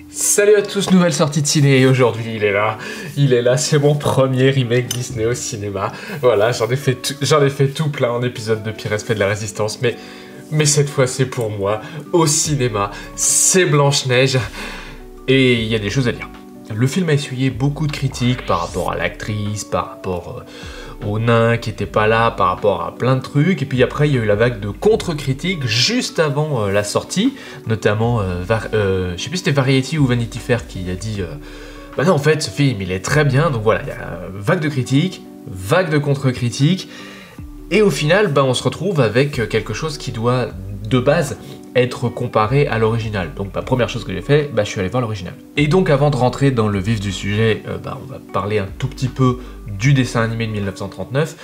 Salut à tous, nouvelle sortie de ciné, et aujourd'hui il est là, c'est mon premier remake Disney au cinéma. Voilà, j'en ai fait tout plein en épisode de Pire Respect de la Résistance, mais cette fois c'est pour moi, au cinéma, c'est Blanche-Neige, et il y a des choses à dire. Le film a essuyé beaucoup de critiques par rapport à l'actrice, par rapport au nain qui était pas là, par rapport à plein de trucs, et puis après il y a eu la vague de contre-critiques juste avant la sortie, notamment, je sais plus si c'était Variety ou Vanity Fair qui a dit bah non en fait ce film il est très bien, donc voilà, il y a vague de critiques, vague de contre-critiques, et au final bah, on se retrouve avec quelque chose qui doit de base être comparé à l'original. Donc la première chose que j'ai fait, bah, je suis allé voir l'original. Et donc avant de rentrer dans le vif du sujet, bah, on va parler un tout petit peu du dessin animé de 1939,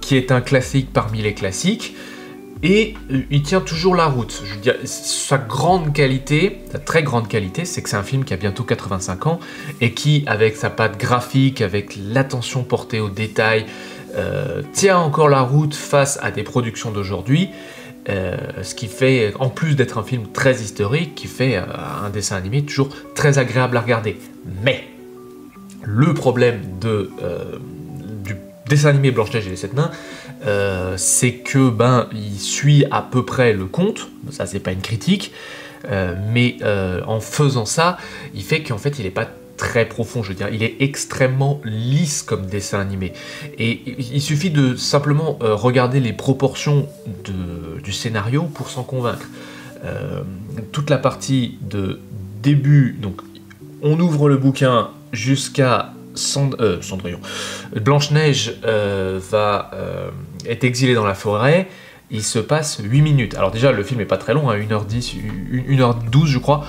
qui est un classique parmi les classiques, et il tient toujours la route. Je veux dire, sa grande qualité, sa très grande qualité, c'est que c'est un film qui a bientôt 85 ans, et qui, avec sa patte graphique, avec l'attention portée aux détails, tient encore la route face à des productions d'aujourd'hui. Ce qui fait, en plus d'être un film très historique, qui fait un dessin animé toujours très agréable à regarder. Mais le problème du dessin animé Blanche-Neige et les 7 nains, c'est que il suit à peu près le conte. Ça c'est pas une critique, mais en faisant ça, il fait qu'en fait il est pas très profond, je veux dire, il est extrêmement lisse comme dessin animé. Et il suffit de simplement regarder les proportions du scénario pour s'en convaincre. Toute la partie de début, donc on ouvre le bouquin jusqu'à Cendrillon. Blanche-Neige est exilée dans la forêt, il se passe 8 minutes. Alors déjà, le film est pas très long, hein, 1h10, 1h12 je crois.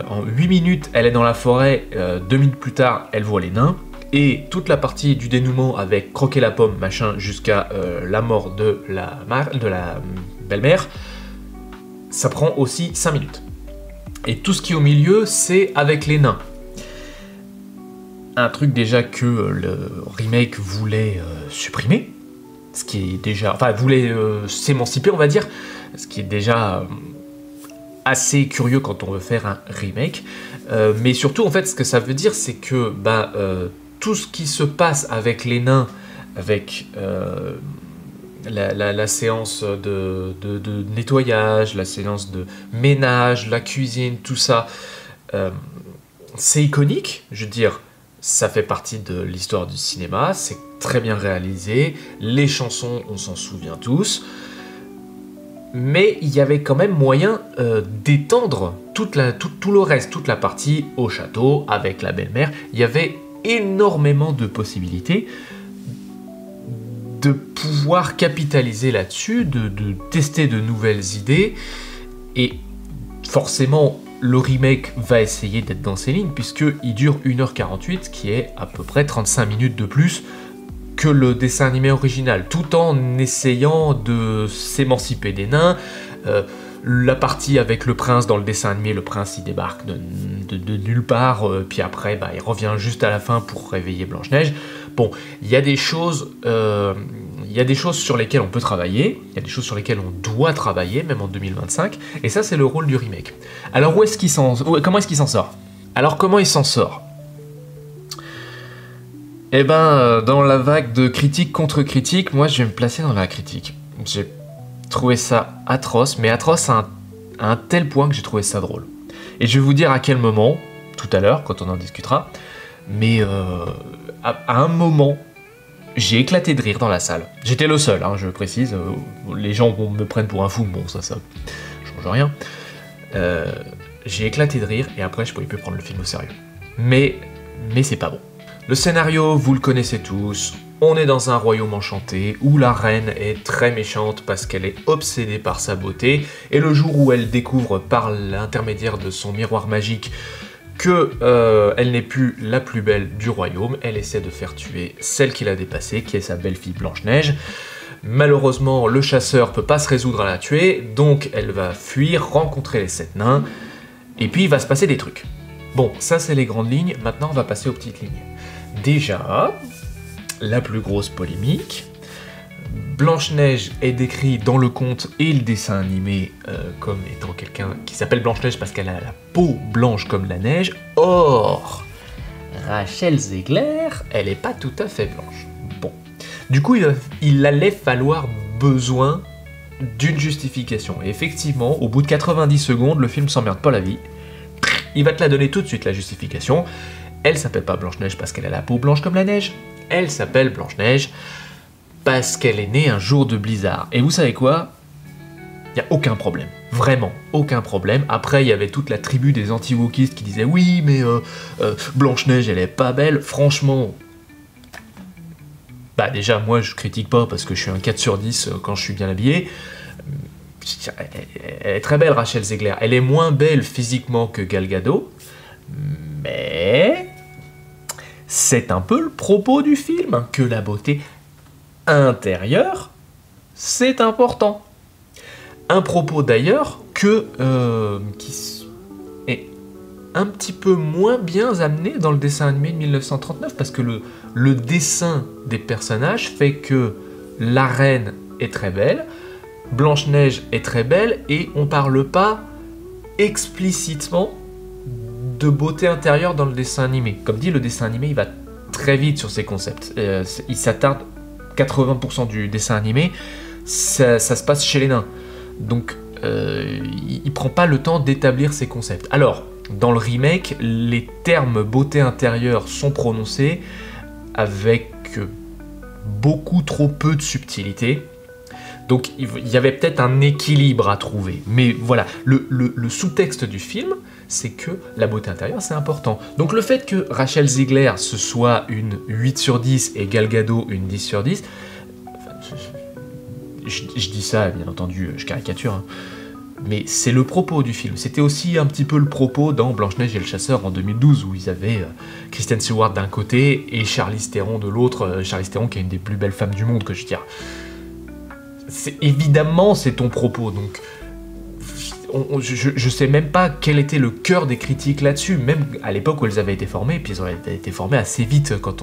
En 8 minutes, elle est dans la forêt, 2 minutes plus tard, elle voit les nains, et toute la partie du dénouement avec croquer la pomme, machin, jusqu'à la mort de la belle-mère, ça prend aussi 5 minutes. Et tout ce qui est au milieu, c'est avec les nains. Un truc déjà que le remake voulait supprimer, ce qui est déjà... Enfin, voulait s'émanciper, on va dire, ce qui est déjà... assez curieux quand on veut faire un remake, mais surtout en fait ce que ça veut dire c'est que tout ce qui se passe avec les nains, avec la séance de nettoyage, la séance de ménage, la cuisine, tout ça, c'est iconique, je veux dire, ça fait partie de l'histoire du cinéma, c'est très bien réalisé, les chansons on s'en souvient tous. Mais il y avait quand même moyen d'étendre tout le reste, toute la partie au château, avec la belle-mère. Il y avait énormément de possibilités de pouvoir capitaliser là-dessus, de tester de nouvelles idées. Et forcément, le remake va essayer d'être dans ces lignes, puisqu'il dure 1h48, qui est à peu près 35 minutes de plus que le dessin animé original, tout en essayant de s'émanciper des nains. La partie avec le prince dans le dessin animé, le prince il débarque de nulle part, puis après il revient juste à la fin pour réveiller Blanche-Neige. Bon, il y a des choses sur lesquelles on peut travailler, il y a des choses sur lesquelles on doit travailler, même en 2025, et ça c'est le rôle du remake. Alors comment est-ce qu'il s'en sort? Alors comment il s'en sort? Eh dans la vague de critiques contre critiques, moi je vais me placer dans la critique. J'ai trouvé ça atroce, mais atroce à un tel point que j'ai trouvé ça drôle. Et je vais vous dire à quel moment, tout à l'heure, quand on en discutera, mais à un moment, j'ai éclaté de rire dans la salle. J'étais le seul, hein, je précise, les gens me prennent pour un fou, bon ça change rien. J'ai éclaté de rire, et après je pouvais plus prendre le film au sérieux. Mais c'est pas bon. Le scénario, vous le connaissez tous, on est dans un royaume enchanté où la reine est très méchante parce qu'elle est obsédée par sa beauté, et le jour où elle découvre par l'intermédiaire de son miroir magique que elle n'est plus la plus belle du royaume, elle essaie de faire tuer celle qui l'a dépassée, qui est sa belle-fille Blanche-Neige. Malheureusement, le chasseur peut pas se résoudre à la tuer, donc elle va fuir, rencontrer les 7 nains, et puis il va se passer des trucs. Bon, ça c'est les grandes lignes, maintenant on va passer aux petites lignes. Déjà, la plus grosse polémique, Blanche-Neige est décrite dans le conte et le dessin animé comme étant quelqu'un qui s'appelle Blanche-Neige parce qu'elle a la peau blanche comme la neige. Or, Rachel Zegler, elle n'est pas tout à fait blanche. Bon. Du coup, il allait falloir besoin d'une justification. Et effectivement, au bout de 90 secondes, le film s'emmerde pas la vie. Il va te la donner tout de suite, la justification. Elle s'appelle pas Blanche-Neige parce qu'elle a la peau blanche comme la neige. Elle s'appelle Blanche-Neige parce qu'elle est née un jour de blizzard. Et vous savez quoi ? Il n'y a aucun problème. Vraiment, aucun problème. Après, il y avait toute la tribu des anti-wokistes qui disaient « Oui, mais Blanche-Neige, elle est pas belle. » Franchement, bah déjà, moi, je critique pas parce que je suis un 4 sur 10 quand je suis bien habillé. Elle est très belle, Rachel Zegler. Elle est moins belle physiquement que Gal Gadot, mais c'est un peu le propos du film, que la beauté intérieure, c'est important. Un propos d'ailleurs qui est un petit peu moins bien amené dans le dessin animé de 1939, parce que le dessin des personnages fait que la reine est très belle, Blanche-Neige est très belle, et on parle pas explicitement de beauté intérieure dans le dessin animé. Comme dit, le dessin animé, il va très vite sur ces concepts. Il s'attarde 80% du dessin animé, ça se passe chez les nains. Donc, il prend pas le temps d'établir ces concepts. Alors, dans le remake, les termes beauté intérieure sont prononcés avec beaucoup trop peu de subtilité. Donc, il y avait peut-être un équilibre à trouver. Mais voilà, le sous-texte du film, c'est que la beauté intérieure, c'est important. Donc, le fait que Rachel Zegler, ce soit une 8 sur 10 et Gal Gadot une 10 sur 10, je dis ça, bien entendu, je caricature, hein, mais c'est le propos du film. C'était aussi un petit peu le propos dans Blanche-Neige et le Chasseur en 2012, où ils avaient Kristen Stewart d'un côté et Charlize Theron de l'autre. Charlize Theron qui est une des plus belles femmes du monde, que je veux dire. Évidemment, c'est ton propos, donc je sais même pas quel était le cœur des critiques là-dessus, même à l'époque où elles avaient été formées, puis elles avaient été formées assez vite quand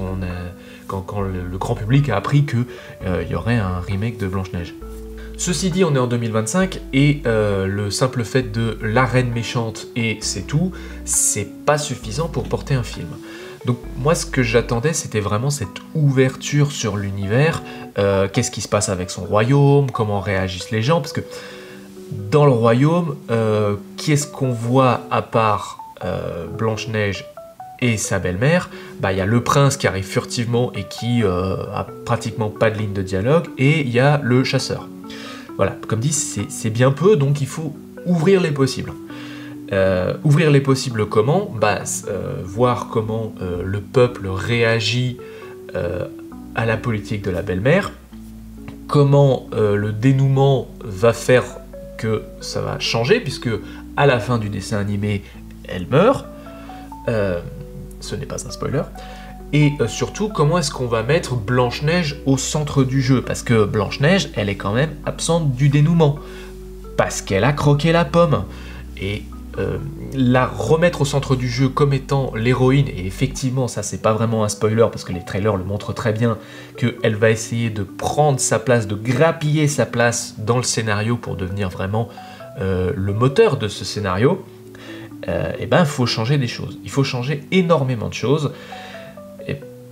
le grand public a appris qu'il y aurait un remake de Blanche-Neige. Ceci dit, on est en 2025, et le simple fait de la reine méchante et c'est tout, c'est pas suffisant pour porter un film. Donc moi, ce que j'attendais, c'était vraiment cette ouverture sur l'univers, qu'est-ce qui se passe avec son royaume, comment réagissent les gens, parce que dans le royaume, qui est-ce qu'on voit à part Blanche-Neige et sa belle-mère? Bah, y a le prince qui arrive furtivement et qui a pratiquement pas de ligne de dialogue, et il y a le chasseur. Voilà, comme dit, c'est bien peu, donc il faut ouvrir les possibles. Ouvrir les possibles comment? Voir comment le peuple réagit à la politique de la belle-mère, comment le dénouement va faire que ça va changer, puisque à la fin du dessin animé, elle meurt. Ce n'est pas un spoiler. Et surtout, comment est-ce qu'on va mettre Blanche-Neige au centre du jeu? Parce que Blanche-Neige, elle est quand même absente du dénouement. Parce qu'elle a croqué la pomme. Et la remettre au centre du jeu comme étant l'héroïne, et effectivement, ça c'est pas vraiment un spoiler, parce que les trailers le montrent très bien, qu'elle va essayer de prendre sa place, de grappiller sa place dans le scénario pour devenir vraiment le moteur de ce scénario, et ben il faut changer des choses. Il faut changer énormément de choses.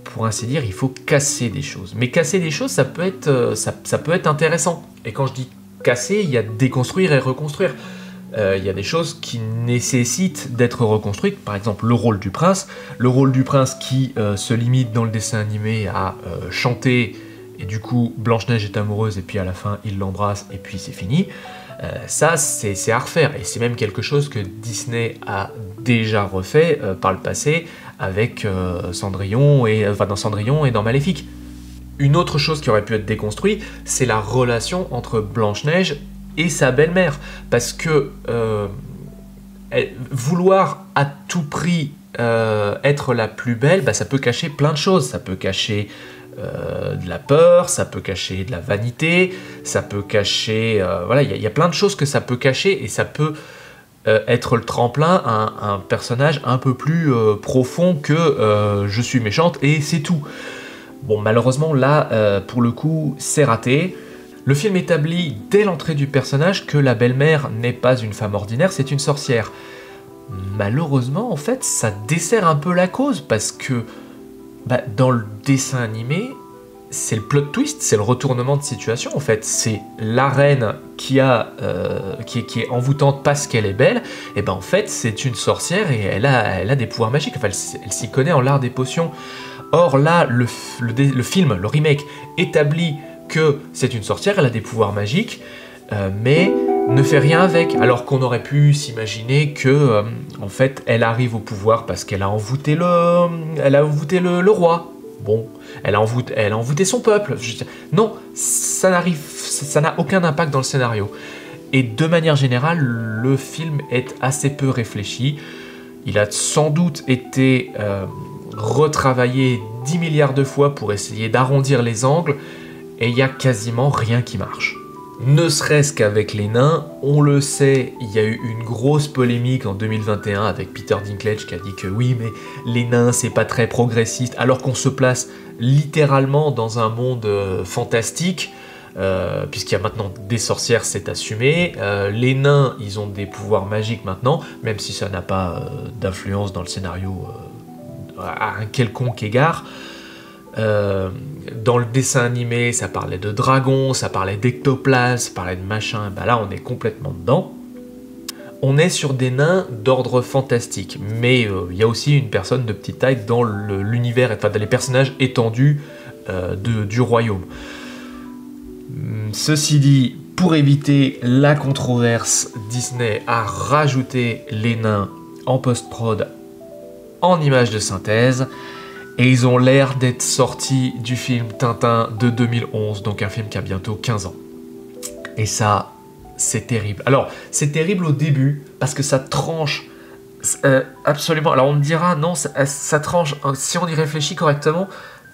Pour ainsi dire, il faut casser des choses. Mais casser des choses, ça peut être intéressant. Et quand je dis casser, il y a déconstruire et reconstruire. Il y a des choses qui nécessitent d'être reconstruites. Par exemple, le rôle du prince. Le rôle du prince qui se limite dans le dessin animé à chanter, et du coup, Blanche-Neige est amoureuse, et puis à la fin, il l'embrasse, et puis c'est fini. Ça, c'est à refaire. Et c'est même quelque chose que Disney a déjà refait par le passé, avec Cendrillon, dans Cendrillon et dans Maléfique. Une autre chose qui aurait pu être déconstruite, c'est la relation entre Blanche-Neige et sa belle-mère. Parce que vouloir à tout prix être la plus belle, ça peut cacher plein de choses. Ça peut cacher de la peur, ça peut cacher de la vanité, ça peut cacher... voilà, il y a plein de choses que ça peut cacher, et ça peut... être le tremplin à un personnage un peu plus profond que je suis méchante et c'est tout. Bon, malheureusement, là, pour le coup, c'est raté. Le film établit dès l'entrée du personnage que la belle-mère n'est pas une femme ordinaire, c'est une sorcière. Malheureusement, en fait, ça dessert un peu la cause, parce que dans le dessin animé, c'est le plot twist, c'est le retournement de situation, en fait. C'est la reine qui est envoûtante parce qu'elle est belle, et en fait, c'est une sorcière et elle a des pouvoirs magiques, enfin, elle s'y connaît en l'art des potions. Or là, le film, le remake, établit que c'est une sorcière, elle a des pouvoirs magiques, mais ne fait rien avec, alors qu'on aurait pu s'imaginer que, en fait, elle arrive au pouvoir parce qu'elle a envoûté le roi. Bon, elle a envoûté son peuple. Non, ça n'a aucun impact dans le scénario. Et de manière générale, le film est assez peu réfléchi. Il a sans doute été retravaillé 10 milliards de fois pour essayer d'arrondir les angles, et il n'y a quasiment rien qui marche. Ne serait-ce qu'avec les nains, on le sait, il y a eu une grosse polémique en 2021 avec Peter Dinklage qui a dit que oui, mais les nains c'est pas très progressiste, alors qu'on se place littéralement dans un monde fantastique, puisqu'il y a maintenant des sorcières, c'est assumé. Les nains, ils ont des pouvoirs magiques maintenant, même si ça n'a pas d'influence dans le scénario à un quelconque égard. Dans le dessin animé, ça parlait de dragons, ça parlait d'ectoplasme, ça parlait de machin, là on est complètement dedans. On est sur des nains d'ordre fantastique, mais il y a aussi une personne de petite taille dans l'univers, enfin dans les personnages étendus du royaume. Ceci dit, pour éviter la controverse, Disney a rajouté les nains en post-prod en images de synthèse, et ils ont l'air d'être sortis du film Tintin de 2011, donc un film qui a bientôt 15 ans. Et ça, c'est terrible. Alors, c'est terrible au début, parce que ça tranche absolument... Alors on me dira, non, ça tranche, si on y réfléchit correctement,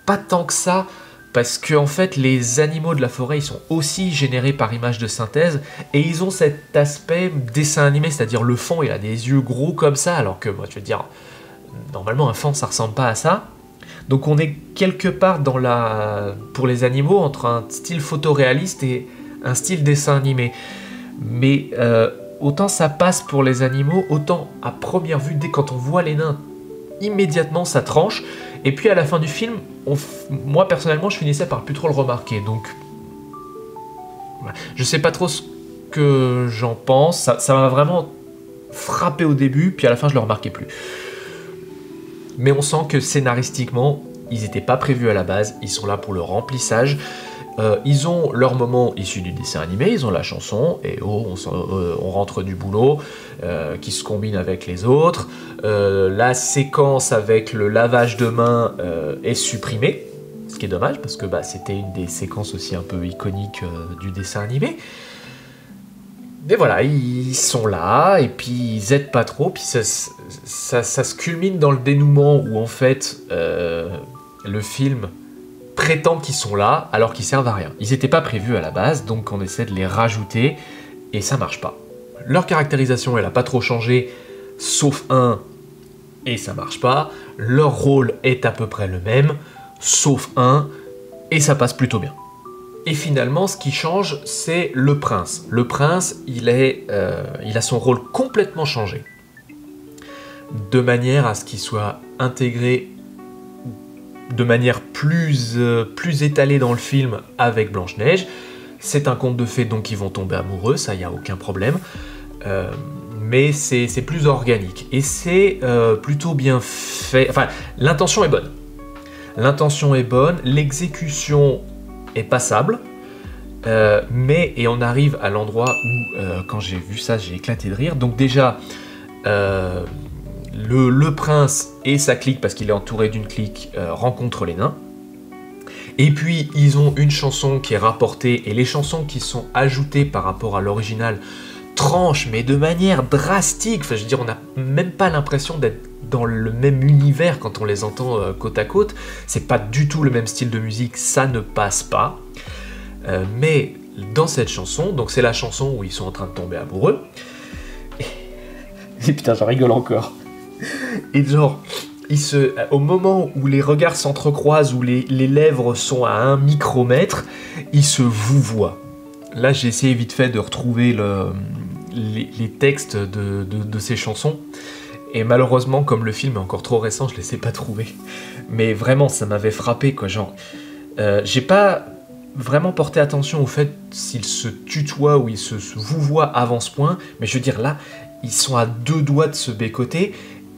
pas tant que ça, parce que en fait, les animaux de la forêt, ils sont aussi générés par image de synthèse, et ils ont cet aspect dessin animé, c'est-à-dire le fond, il a des yeux gros comme ça, alors que, moi, je veux dire, normalement, un fan, ça ressemble pas à ça. Donc on est quelque part pour les animaux entre un style photoréaliste et un style dessin animé. Mais autant ça passe pour les animaux, autant à première vue, dès quand on voit les nains, immédiatement ça tranche. Et puis à la fin du film, moi personnellement je finissais par plus trop le remarquer. Donc je sais pas trop ce que j'en pense, ça m'a vraiment frappé au début, puis à la fin je le remarquais plus. Mais on sent que scénaristiquement, ils n'étaient pas prévus à la base, ils sont là pour le remplissage. Ils ont leur moment issu du dessin animé, ils ont la chanson, et on rentre du boulot, qui se combine avec les autres. La séquence avec le lavage de mains est supprimée, ce qui est dommage, parce que c'était une des séquences aussi un peu iconiques du dessin animé. Mais voilà, ils sont là, et puis ils aident pas trop, puis ça se culmine dans le dénouement où en fait le film prétend qu'ils sont là alors qu'ils servent à rien. Ils n'étaient pas prévus à la base, donc on essaie de les rajouter, et ça marche pas. Leur caractérisation, elle a pas trop changé, sauf un, et ça marche pas. Leur rôle est à peu près le même, sauf un, et ça passe plutôt bien. Et finalement, ce qui change, c'est le prince. Le prince, il a son rôle complètement changé, de manière à ce qu'il soit intégré de manière plus étalée dans le film avec Blanche-Neige. C'est un conte de fées, donc ils vont tomber amoureux, ça, il n'y a aucun problème. Mais c'est plus organique. Et c'est plutôt bien fait. Enfin, l'intention est bonne. L'intention est bonne, l'exécution est passable, et on arrive à l'endroit où, quand j'ai vu ça, j'ai éclaté de rire. Donc déjà, le prince et sa clique, parce qu'il est entouré d'une clique, rencontrent les nains. Et puis, ils ont une chanson qui est rapportée, et les chansons qui sont ajoutées par rapport à l'original tranchent, mais de manière drastique. Enfin, je veux dire, on n'a même pas l'impression d'être dans le même univers quand on les entend côte à côte. C'est pas du tout le même style de musique, ça ne passe pas. Mais dans cette chanson, donc c'est la chanson où ils sont en train de tomber amoureux. Et putain, j'en rigole encore. Et genre, au moment où les regards s'entrecroisent, où les lèvres sont à 1 micromètre, il se vouvoie. Là, j'ai essayé vite fait de retrouver les textes de ces chansons. Et malheureusement, comme le film est encore trop récent, je les ai pas trouvés. Mais vraiment, ça m'avait frappé, quoi. Genre, j'ai pas vraiment porté attention au fait s'ils se tutoient ou ils se vouvoient avant ce point. Mais je veux dire, là, ils sont à 2 doigts de se bécoter.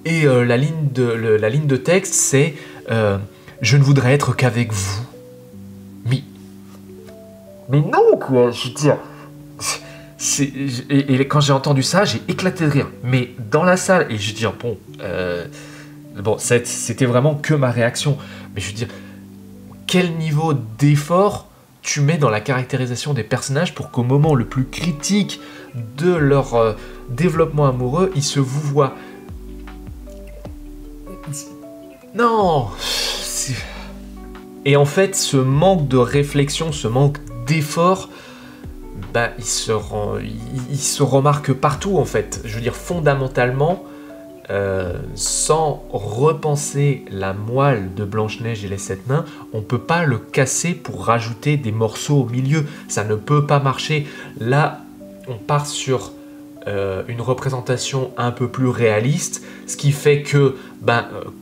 Et la ligne de texte, c'est je ne voudrais être qu'avec vous. Mais non, quoi, je veux dire. Et quand j'ai entendu ça, j'ai éclaté de rire. Mais dans la salle, et je veux dire, bon, c'était vraiment que ma réaction. Mais je veux dire, quel niveau d'effort tu mets dans la caractérisation des personnages pour qu'au moment le plus critique de leur développement amoureux, ils se vouvoient. Non. Et en fait, ce manque de réflexion, ce manque d'effort, bah, il se remarque partout en fait. Je veux dire, fondamentalement, sans repenser la moelle de Blanche-Neige et les 7 nains, on peut pas le casser pour rajouter des morceaux au milieu. Ça ne peut pas marcher. Là, on part sur une représentation un peu plus réaliste, ce qui fait que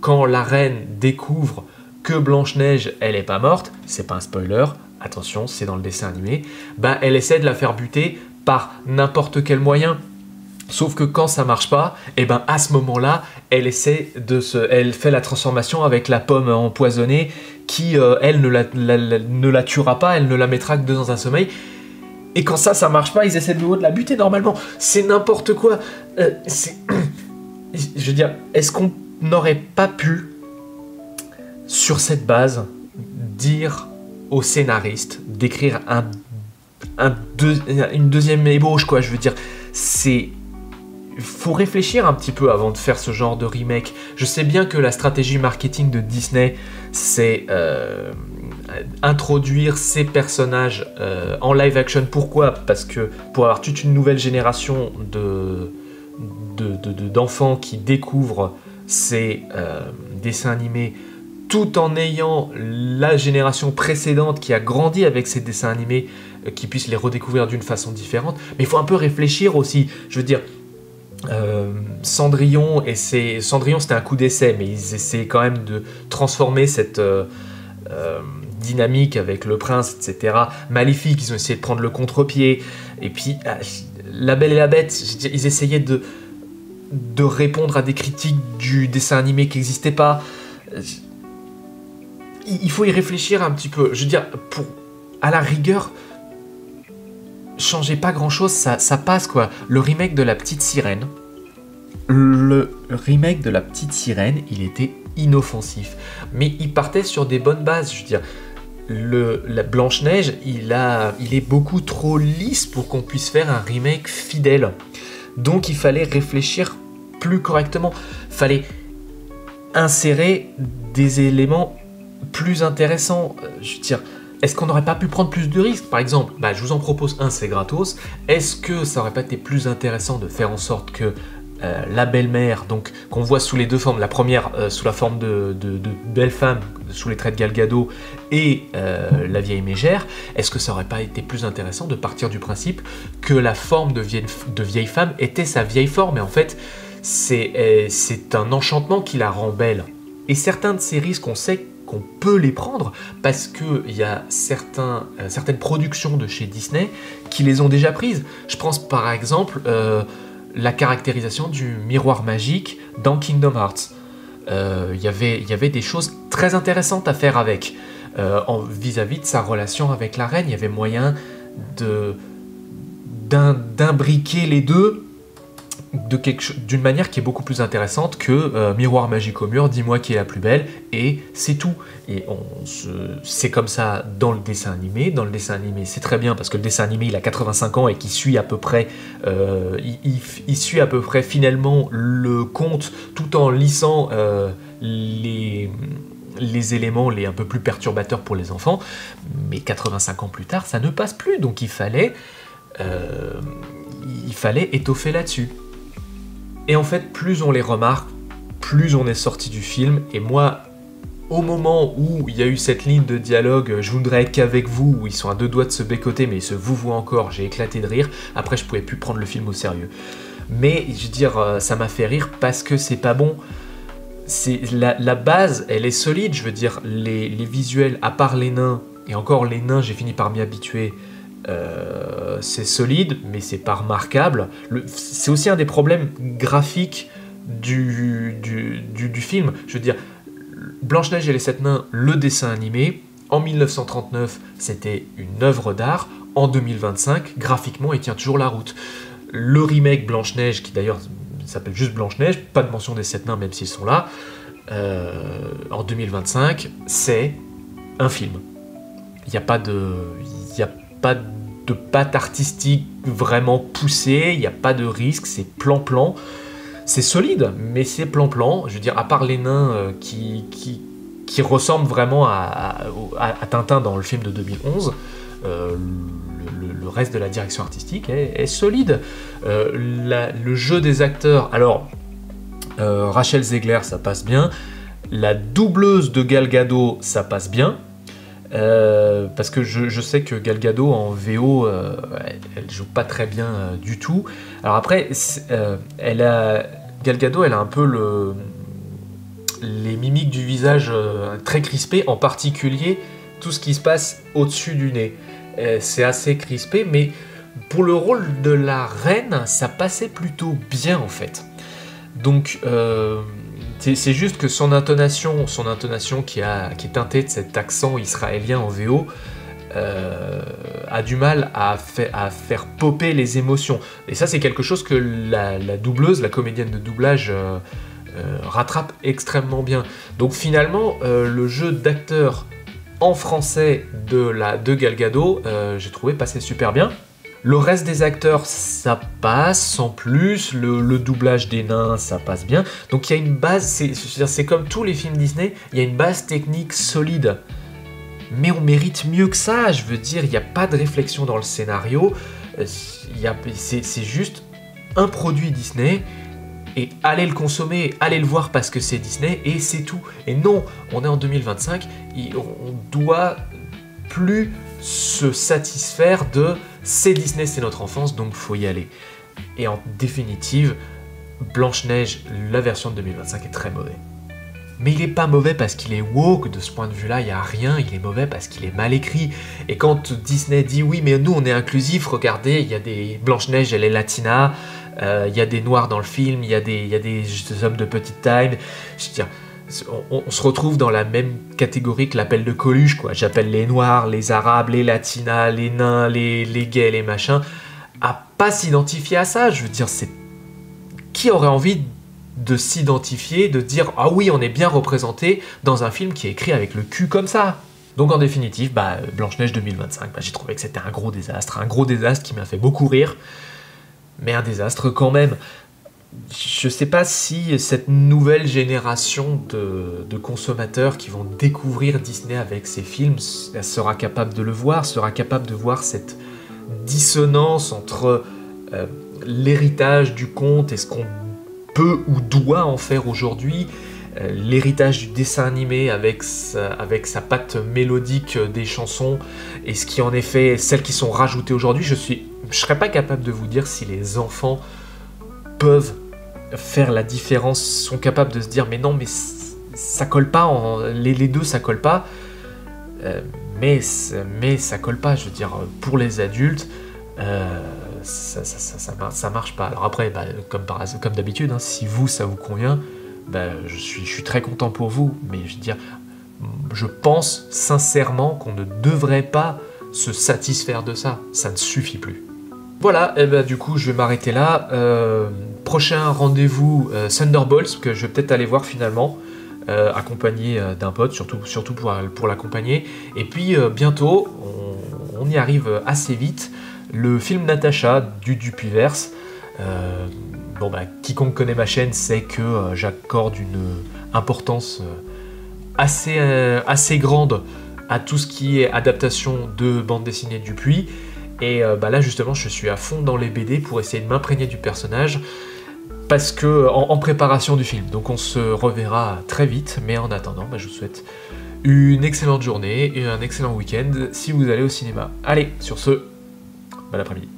quand la reine découvre que Blanche-Neige, elle est pas morte, c'est pas un spoiler, attention, c'est dans le dessin animé, elle essaie de la faire buter par n'importe quel moyen. Sauf que quand ça marche pas, à ce moment-là, elle fait la transformation avec la pomme empoisonnée qui, elle, ne la tuera pas, elle ne la mettra que dans un sommeil. Et quand ça marche pas, ils essaient de nouveau de la buter normalement. C'est n'importe quoi. Je veux dire, est-ce qu'on n'aurait pas pu, sur cette base, dire au scénariste d'écrire une deuxième ébauche, quoi. Je veux dire, faut réfléchir un petit peu avant de faire ce genre de remake. Je sais bien que la stratégie marketing de Disney, c'est introduire ces personnages en live action. Pourquoi ? Parce que pour avoir toute une nouvelle génération d'enfants qui découvrent ces dessins animés, tout en ayant la génération précédente qui a grandi avec ces dessins animés, qui puisse les redécouvrir d'une façon différente. Mais il faut un peu réfléchir aussi. Je veux dire, Cendrillon, c'était un coup d'essai, mais ils essaient quand même de transformer cette dynamique avec le prince, etc. Maléfique, ils ont essayé de prendre le contre-pied. Et puis, La Belle et la Bête, ils essayaient de répondre à des critiques du dessin animé qui n'existait pas. Il faut y réfléchir un petit peu. Je veux dire, à la rigueur, changer pas grand chose, ça passe quoi. Le remake de La Petite Sirène, il était inoffensif. Mais il partait sur des bonnes bases. Je veux dire, la Blanche-Neige, il est beaucoup trop lisse pour qu'on puisse faire un remake fidèle. Donc il fallait réfléchir plus correctement. Fallait insérer des éléments plus intéressant. Je veux dire, est-ce qu'on n'aurait pas pu prendre plus de risques ? Par exemple, je vous en propose un, c'est gratos. Est-ce que ça aurait pas été plus intéressant de faire en sorte que la belle-mère, donc qu'on voit sous les deux formes, la première sous la forme de belle femme, sous les traits de Gal Gadot, et la vieille mégère, est-ce que ça aurait pas été plus intéressant de partir du principe que la forme de vieille femme était sa vieille forme, et en fait, c'est un enchantement qui la rend belle. Et certains de ces risques, on sait qu'on peut les prendre parce qu'il y a certaines productions de chez Disney qui les ont déjà prises. Je pense par exemple la caractérisation du miroir magique dans Kingdom Hearts. Il y avait des choses très intéressantes à faire avec. Vis-à-vis de sa relation avec la reine, il y avait moyen d'imbriquer les deux d'une manière qui est beaucoup plus intéressante que miroir magique au mur, dis-moi qui est la plus belle, et c'est tout. Et c'est comme ça dans le dessin animé. Dans le dessin animé, c'est très bien parce que le dessin animé, il a 85 ans et qui suit à peu près, il suit à peu près finalement le conte tout en lissant les éléments les un peu plus perturbateurs pour les enfants. Mais 85 ans plus tard, ça ne passe plus. Donc il fallait étoffer là-dessus. Et en fait, plus on les remarque, plus on est sorti du film, et moi, au moment où il y a eu cette ligne de dialogue « Je voudrais être qu'avec vous », où ils sont à deux doigts de se bécoter, mais ils se vouvoient encore, j'ai éclaté de rire. Après, je pouvais plus prendre le film au sérieux. Mais, je veux dire, ça m'a fait rire parce que c'est pas bon. La base, elle est solide, je veux dire, les visuels, à part les nains, et encore les nains, j'ai fini par m'y habituer, c'est solide, mais c'est pas remarquable. C'est aussi un des problèmes graphiques du film. Je veux dire, Blanche-Neige et les 7 nains, le dessin animé, en 1939, c'était une œuvre d'art. En 2025, graphiquement, il tient toujours la route. Le remake Blanche-Neige, qui d'ailleurs s'appelle juste Blanche-Neige, pas de mention des 7 nains, même s'ils sont là, en 2025, c'est un film. Il n'y a pas de patte artistique vraiment poussée, il n'y a pas de risque, c'est plan-plan. C'est solide, mais c'est plan-plan. Je veux dire, à part les nains qui ressemblent vraiment à Tintin dans le film de 2011, le reste de la direction artistique est solide. Le jeu des acteurs, alors, Rachel Zegler, ça passe bien. La doubleuse de Gal Gadot, ça passe bien. Parce que je sais que Gal Gadot en VO, elle joue pas très bien du tout. Alors après, Gal Gadot, elle a un peu les mimiques du visage très crispées, en particulier tout ce qui se passe au-dessus du nez. C'est assez crispé, mais pour le rôle de la reine, ça passait plutôt bien en fait. Donc c'est juste que son intonation qui est teintée de cet accent israélien en VO, a du mal à faire popper les émotions. Et ça, c'est quelque chose que la doubleuse, la comédienne de doublage, rattrape extrêmement bien. Donc finalement, le jeu d'acteur en français de Gal Gadot, j'ai trouvé passer super bien. Le reste des acteurs, ça passe sans plus. Le doublage des nains, ça passe bien. Donc il y a une base, c'est comme tous les films Disney, il y a une base technique solide. Mais on mérite mieux que ça, je veux dire, il n'y a pas de réflexion dans le scénario. C'est juste un produit Disney, et allez le consommer, allez le voir parce que c'est Disney, et c'est tout. Et non, on est en 2025, on doit plus se satisfaire de c'est Disney, c'est notre enfance, donc faut y aller. Et en définitive, Blanche-Neige, la version de 2025 est très mauvais. Mais il est pas mauvais parce qu'il est woke, de ce point de vue-là, il n'y a rien, il est mauvais parce qu'il est mal écrit. Et quand Disney dit oui, mais nous on est inclusif, regardez, il y a des Blanche-Neige, elle est latina, il y a des noirs dans le film, il y a des hommes de petite taille, je veux dire, on se retrouve dans la même catégorie que l'appel de Coluche, quoi. J'appelle les noirs, les arabes, les latinas, les nains, les gays, les machins, à pas s'identifier à ça, je veux dire, c'est... Qui aurait envie de s'identifier, de dire « Ah oui, on est bien représenté dans un film qui est écrit avec le cul comme ça ». Donc en définitive, Blanche-Neige 2025, j'ai trouvé que c'était un gros désastre qui m'a fait beaucoup rire, mais un désastre quand même. Je sais pas si cette nouvelle génération de consommateurs qui vont découvrir Disney avec ces films sera capable de le voir, sera capable de voir cette dissonance entre l'héritage du conte et ce qu'on peut ou doit en faire aujourd'hui, l'héritage du dessin animé avec sa patte mélodique des chansons, et ce qui en est fait, celles qui sont rajoutées aujourd'hui, je serais pas capable de vous dire si les enfants peuvent faire la différence, sont capables de se dire mais non, mais ça colle pas, les deux ça colle pas, mais ça colle pas, je veux dire, pour les adultes, ça marche pas. Alors après, comme d'habitude, hein, si ça vous convient, je suis très content pour vous, mais je veux dire, je pense sincèrement qu'on ne devrait pas se satisfaire de ça, ça ne suffit plus. Voilà, et du coup je vais m'arrêter là. Prochain rendez-vous Thunderbolts, que je vais peut-être aller voir finalement, accompagné d'un pote, surtout pour l'accompagner. Et puis bientôt, on y arrive assez vite, le film Natasha du Dupuyverse. Quiconque connaît ma chaîne sait que j'accorde une importance assez grande à tout ce qui est adaptation de bande dessinée de Dupuis. Et là justement je suis à fond dans les BD pour essayer de m'imprégner du personnage. parce que en préparation du film. Donc on se reverra très vite, mais en attendant, je vous souhaite une excellente journée et un excellent week-end si vous allez au cinéma. Allez, sur ce, bon après-midi.